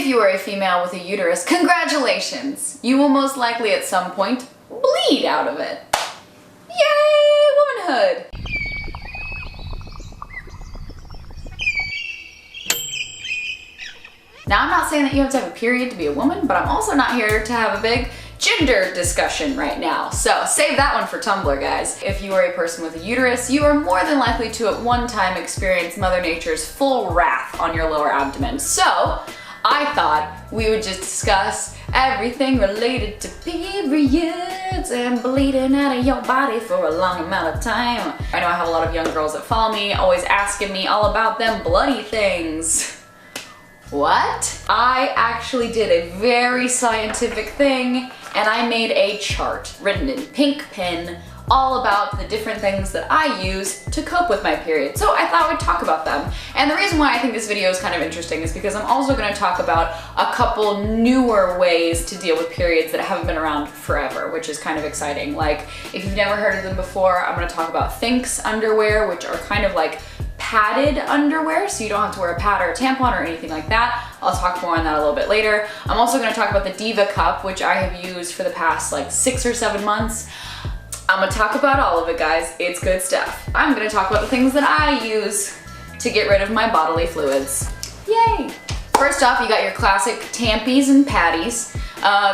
If you are a female with a uterus, congratulations! You will most likely at some point bleed out of it. Yay, womanhood! Now, I'm not saying that you have to have a period to be a woman, but I'm also not here to have a big gender discussion right now. So save that one for Tumblr, guys. If you are a person with a uterus, you are more than likely to at one time experience Mother Nature's full wrath on your lower abdomen. So I thought we would just discuss everything related to periods and bleeding out of your body for a long amount of time. I know I have a lot of young girls that follow me, always asking me all about them bloody things. What? I actually did a very scientific thing and I made a chart written in pink pen all about the different things that I use to cope with my period. So I thought we'd talk about them. And the reason why I think this video is kind of interesting is because I'm also going to talk about a couple newer ways to deal with periods that haven't been around forever, which is kind of exciting. Like, if you've never heard of them before, I'm going to talk about Thinx underwear, which are kind of like padded underwear, so you don't have to wear a pad or a tampon or anything like that. I'll talk more on that a little bit later. I'm also going to talk about the Diva Cup, which I have used for the past like 6 or 7 months. I'm going to talk about all of it, guys. It's good stuff. I'm going to talk about the things that I use to get rid of my bodily fluids. Yay! First off, you got your classic tampies and patties.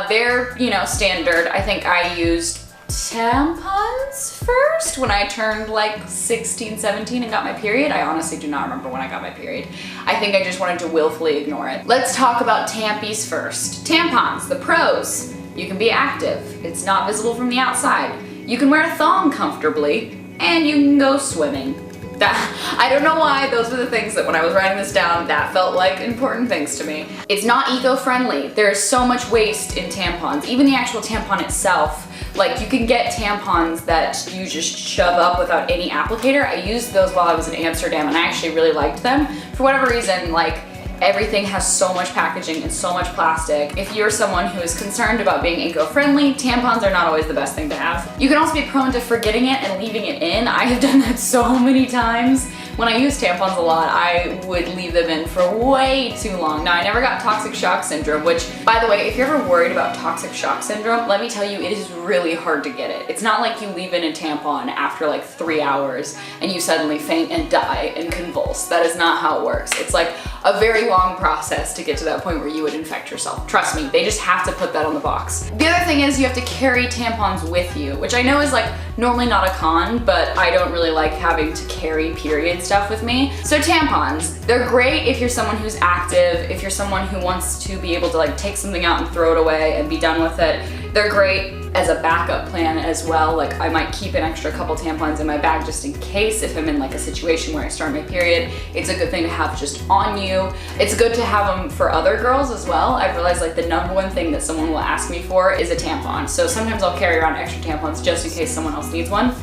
They're, you know, standard. I think I used tampons first when I turned like 16, 17 and got my period. I honestly do not remember when I got my period. I think I just wanted to willfully ignore it. Let's talk about tampies first. Tampons, the pros. You can be active. It's not visible from the outside. You can wear a thong comfortably, and you can go swimming. I don't know why those were the things that when I was writing this down, that felt like important things to me. It's not eco-friendly. There's so much waste in tampons. Even the actual tampon itself, like you can get tampons that you just shove up without any applicator. I used those while I was in Amsterdam and I actually really liked them. For whatever reason, like everything has so much packaging and so much plastic. If you're someone who is concerned about being eco-friendly, tampons are not always the best thing to have. You can also be prone to forgetting it and leaving it in. I have done that so many times. When I use tampons a lot, I would leave them in for way too long. Now, I never got toxic shock syndrome, which, by the way, if you're ever worried about toxic shock syndrome, let me tell you, it is really hard to get it. It's not like you leave in a tampon after like 3 hours and you suddenly faint and die and convulse. That is not how it works. It's like a very long process to get to that point where you would infect yourself. Trust me, they just have to put that on the box. The other thing is you have to carry tampons with you, which I know is like normally not a con, but I don't really like having to carry period stuff with me. So tampons, they're great if you're someone who's active, if you're someone who wants to be able to like take something out and throw it away and be done with it. They're great as a backup plan as well. Like I might keep an extra couple tampons in my bag just in case if I'm in like a situation where I start my period. It's a good thing to have just on you. It's good to have them for other girls as well. I've realized like the #1 thing that someone will ask me for is a tampon. So sometimes I'll carry around extra tampons just in case someone else needs one.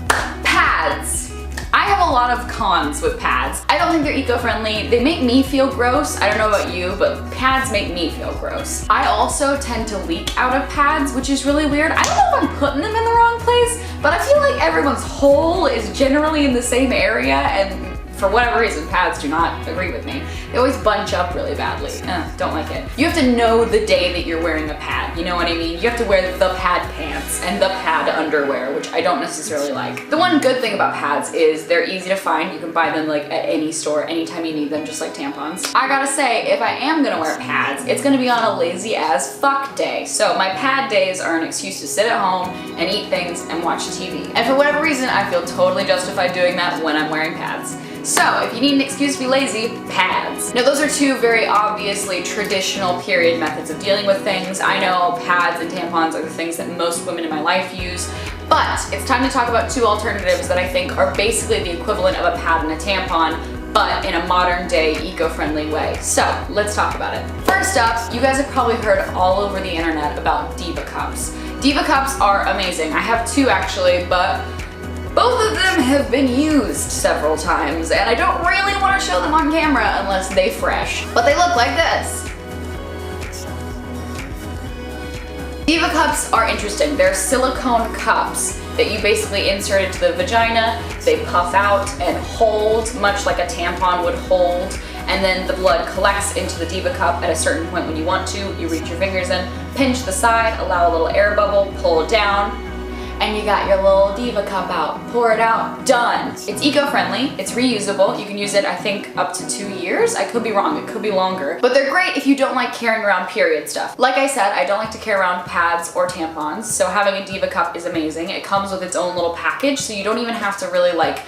Pads. I have a lot of cons with pads. I don't think they're eco-friendly. They make me feel gross. I don't know about you, but pads make me feel gross. I also tend to leak out of pads, which is really weird. I don't know if I'm putting them in the wrong place, but I feel like everyone's hole is generally in the same area, and for whatever reason, pads do not agree with me. They always bunch up really badly. Don't like it. You have to know the day that you're wearing a pad, you know what I mean? You have to wear the pad pants and the pad underwear, which I don't necessarily like. The one good thing about pads is they're easy to find. You can buy them like at any store, anytime you need them, just like tampons. I gotta say, if I am gonna wear pads, it's gonna be on a lazy as fuck day. So my pad days are an excuse to sit at home and eat things and watch TV. And for whatever reason, I feel totally justified doing that when I'm wearing pads. So if you need an excuse to be lazy, pads. Now those are two very obviously traditional period methods of dealing with things. I know pads and tampons are the things that most women in my life use, but it's time to talk about two alternatives that I think are basically the equivalent of a pad and a tampon, but in a modern day eco-friendly way. So let's talk about it. First up, you guys have probably heard all over the internet about Diva Cups. Diva Cups are amazing. I have two actually, but both of them have been used several times, and I don't really want to show them on camera unless they're fresh. But they look like this. Diva Cups are interesting. They're silicone cups that you basically insert into the vagina. They puff out and hold, much like a tampon would hold. and then the blood collects into the Diva cup at a certain point when you want to. You reach your fingers in, pinch the side, allow a little air bubble, pull it down, and you got your little Diva cup out. Pour it out, done. It's eco-friendly, it's reusable. You can use it, I think, up to 2 years. I could be wrong, it could be longer. But they're great if you don't like carrying around period stuff. Like I said, I don't like to carry around pads or tampons, so having a Diva cup is amazing. It comes with its own little package, so you don't even have to really like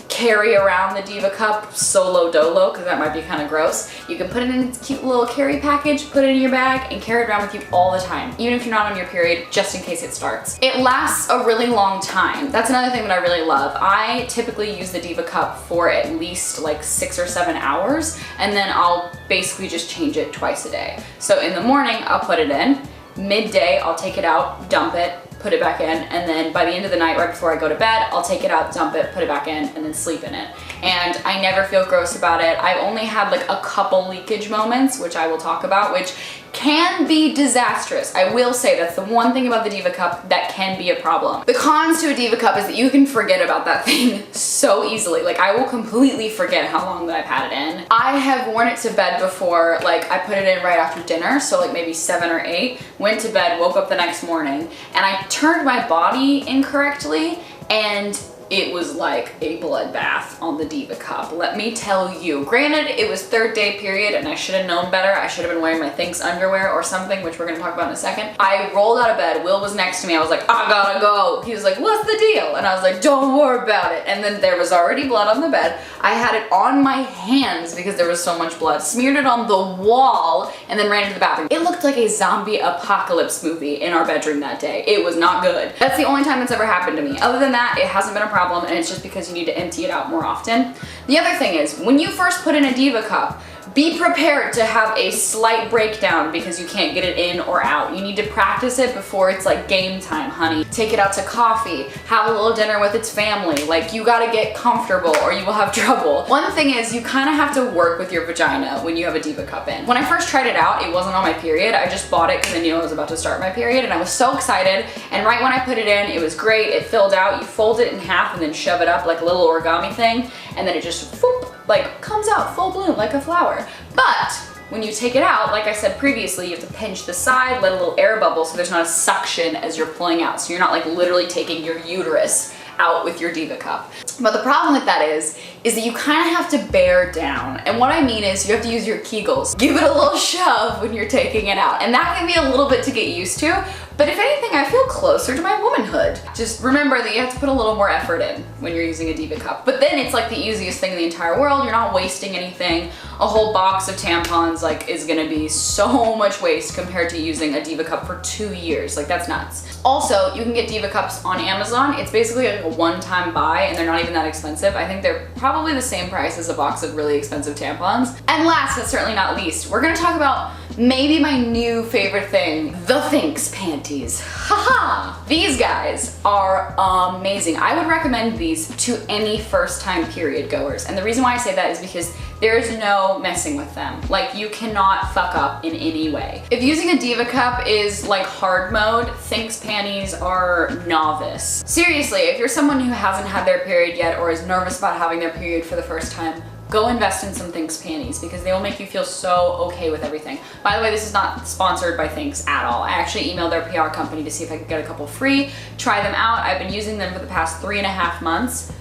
carry around the Diva cup solo dolo, because that might be kind of gross. You can put it in its cute little carry package, put it in your bag, and carry it around with you all the time, even if you're not on your period, just in case it starts. It lasts a really long time. That's another thing that I really love. I typically use the Diva cup for at least like 6 or 7 hours, and then I'll basically just change it twice a day. So in the morning, I'll put it in. Midday, I'll take it out, dump it, put it back in, and then by the end of the night, right before I go to bed, I'll take it out, dump it, put it back in, and then sleep in it. And I never feel gross about it. I've only had like a couple leakage moments, which I will talk about, which can be disastrous. I will say that's the one thing about the Diva cup that can be a problem. The cons to a Diva cup is that you can forget about that thing so easily. Like, I will completely forget how long that I've had it in. I have worn it to bed before. Like, I put it in right after dinner, so like maybe 7 or 8, went to bed, woke up the next morning, and I turned my body incorrectly, and it was like a bloodbath on the Diva cup, let me tell you. Granted, it was 3rd day period and I should have known better. I should have been wearing my Thinx underwear or something, which we're gonna talk about in a second. I rolled out of bed, Will was next to me, I was like, I gotta go. He was like, what's the deal? And I was like, don't worry about it. And then there was already blood on the bed. I had it on my hands because there was so much blood, smeared it on the wall, and then ran into the bathroom. It looked like a zombie apocalypse movie in our bedroom that day. It was not good. That's the only time that's ever happened to me. Other than that, it hasn't been a problem, and it's just because you need to empty it out more often. The other thing is, when you first put in a Diva cup, be prepared to have a slight breakdown because you can't get it in or out. You need to practice it before it's like game time, honey. Take it out to coffee, have a little dinner with its family. Like, you gotta get comfortable or you will have trouble. One thing is, you kind of have to work with your vagina when you have a Diva cup in. When I first tried it out, it wasn't on my period. I just bought it because I knew I was about to start my period, and I was so excited. And right when I put it in, it was great. It filled out. You fold it in half and then shove it up like a little origami thing, and then it just whoop, like comes out full bloom like a flower. But when you take it out, like I said previously, you have to pinch the side, let a little air bubble so there's not a suction as you're pulling out. So you're not like literally taking your uterus out with your Diva cup. But the problem with that is that you kind of have to bear down. And what I mean is you have to use your Kegels. Give it a little shove when you're taking it out. And that can be a little bit to get used to. But if anything, I feel closer to my womanhood. Just remember that you have to put a little more effort in when you're using a Diva cup. But then it's like the easiest thing in the entire world. You're not wasting anything. A whole box of tampons like is gonna be so much waste compared to using a Diva cup for 2 years. Like, that's nuts. Also, you can get Diva cups on Amazon. It's basically like a one-time buy, and they're not even that expensive. I think they're probably the same price as a box of really expensive tampons. And last but certainly not least, we're gonna talk about maybe my new favorite thing, the Thinx panties. Haha! These guys are amazing. I would recommend these to any first-time period goers. And the reason why I say that is because there is no messing with them. Like, you cannot fuck up in any way. If using a Diva cup is like hard mode, Thinx panties are novice. Seriously, if you're someone who hasn't had their period yet or is nervous about having their period for the first time, go invest in some Thinx panties because they will make you feel so okay with everything. By the way, this is not sponsored by Thinx at all. I actually emailed their PR company to see if I could get a couple free, try them out. I've been using them for the past 3.5 months.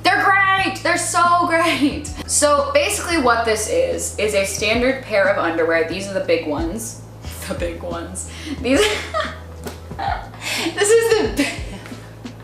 They're great! They're so great! So basically what this is a standard pair of underwear. These are the big ones. The big ones. These this is the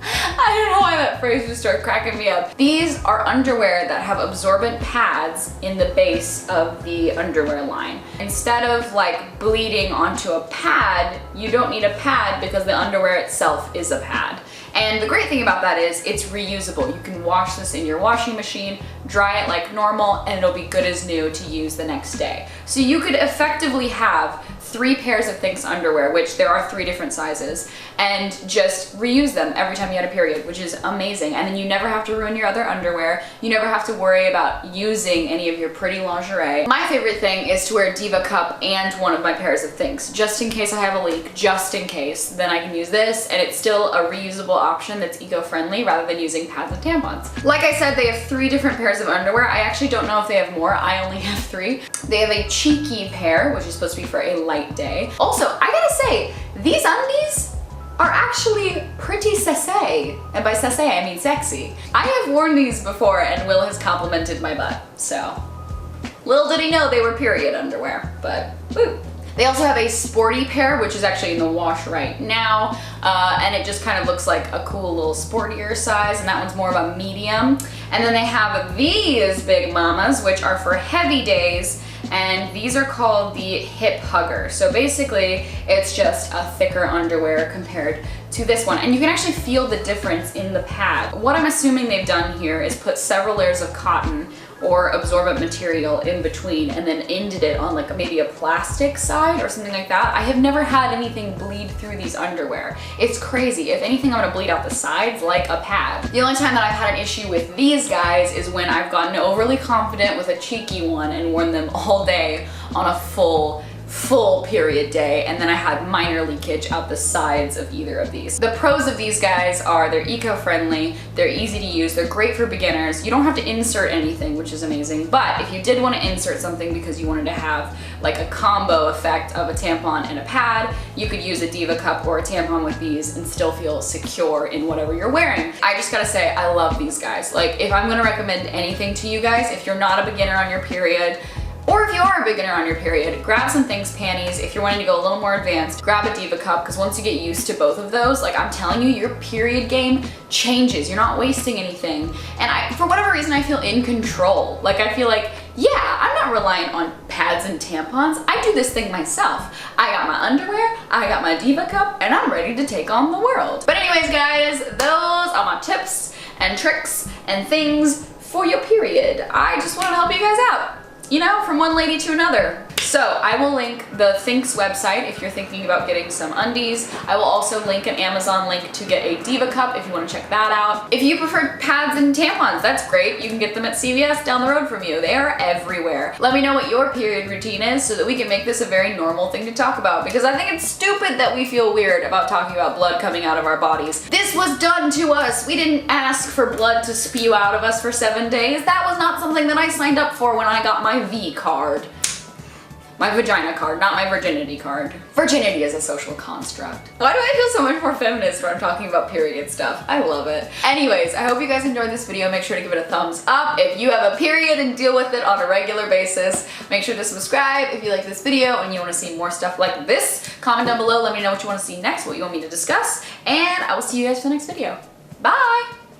I don't know why that phrase just started cracking me up. These are underwear that have absorbent pads in the base of the underwear line. Instead of like bleeding onto a pad, you don't need a pad because the underwear itself is a pad. And the great thing about that is it's reusable. You can wash this in your washing machine, dry it like normal, and it'll be good as new to use the next day. So you could effectively have 3 pairs of Thinx underwear, which there are 3 different sizes, and just reuse them every time you had a period, which is amazing. And then you never have to ruin your other underwear. You never have to worry about using any of your pretty lingerie. My favorite thing is to wear a Diva cup and one of my pairs of Thinx, just in case I have a leak, just in case. Then I can use this, and it's still a reusable option that's eco-friendly rather than using pads and tampons. Like I said, they have 3 different pairs of underwear. I actually don't know if they have more. I only have 3. They have a cheeky pair, which is supposed to be for a light day. Also, I gotta say, these undies are actually pretty sexy. And by sexy, I mean sexy. I have worn these before and Will has complimented my butt, so. Little did he know they were period underwear, but woo. They also have a sporty pair, which is actually in the wash right now, and it just kind of looks like a cool little sportier size, and that one's more of a medium. And then they have these big mamas, which are for heavy days, and these are called the hip hugger. So basically, it's just a thicker underwear compared to this one, and you can actually feel the difference in the pad. What I'm assuming they've done here is put several layers of cotton or absorbent material in between and then ended it on like maybe a plastic side or something like that. I have never had anything bleed through these underwear. It's crazy. If anything, I'm gonna bleed out the sides like a pad. The only time that I've had an issue with these guys is when I've gotten overly confident with a cheeky one and worn them all day on a full period day, and then I had minor leakage out the sides of either of these. The pros of these guys are they're eco-friendly, they're easy to use, they're great for beginners. You don't have to insert anything, which is amazing, but if you did want to insert something because you wanted to have like a combo effect of a tampon and a pad, you could use a Diva cup or a tampon with these and still feel secure in whatever you're wearing. I just gotta say, I love these guys. Like, if I'm gonna recommend anything to you guys, if you're not a beginner on your period, or if you are a beginner on your period, grab some Thinx panties. If you're wanting to go a little more advanced, grab a Diva cup, because once you get used to both of those, like I'm telling you, your period game changes. You're not wasting anything. And for whatever reason, I feel in control. Like, I feel like, yeah, I'm not reliant on pads and tampons. I do this thing myself. I got my underwear, I got my Diva cup, and I'm ready to take on the world. But anyways, guys, those are my tips and tricks and things for your period. I just wanted to help you guys out. You know, from one lady to another. So I will link the Thinx website if you're thinking about getting some undies. I will also link an Amazon link to get a Diva cup if you want to check that out. If you prefer pads and tampons, that's great. You can get them at CVS down the road from you. They are everywhere. Let me know what your period routine is so that we can make this a very normal thing to talk about, because I think it's stupid that we feel weird about talking about blood coming out of our bodies. This was done to us. We didn't ask for blood to spew out of us for 7 days. That was not something that I signed up for when I got my V card. My vagina card, not my virginity card. Virginity is a social construct. Why do I feel so much more feminist when I'm talking about period stuff? I love it. Anyways, I hope you guys enjoyed this video. Make sure to give it a thumbs up. If you have a period and deal with it on a regular basis, make sure to subscribe if you like this video and you want to see more stuff like this. Comment down below, let me know what you want to see next, what you want me to discuss, and I will see you guys for the next video. Bye!